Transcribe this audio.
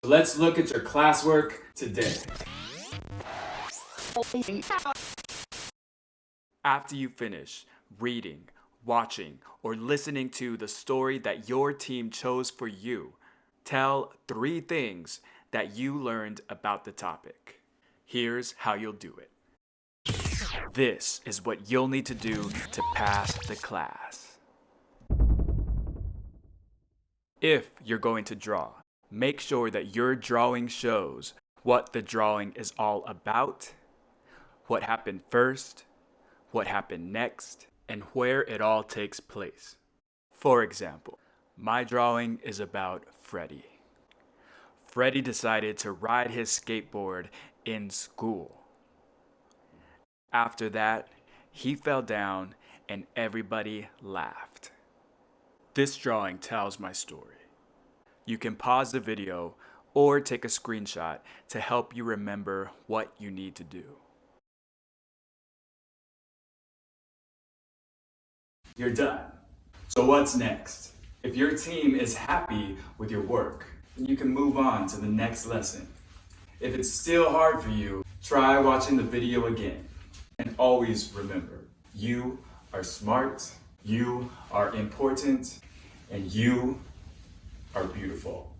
Let's look at your classwork today. After you finish reading, watching, or listening to the story that your team chose for you, tell 3 things that you learned about the topic. Here's how you'll do it. This is what you'll need to do to pass the class. If you're going to draw, make sure that your drawing shows what the drawing is all about, what happened first, what happened next, and where it all takes place. For example, my drawing is about Freddie. Freddie decided to ride his skateboard in school. After that, he fell down and everybody laughed. This drawing tells my story. You can pause the video or take a screenshot to help you remember what you need to do. You're done. So what's next? If your team is happy with your work, then you can move on to the next lesson. If it's still hard for you, try watching the video again. And always remember, you are smart, you are important, and you are beautiful.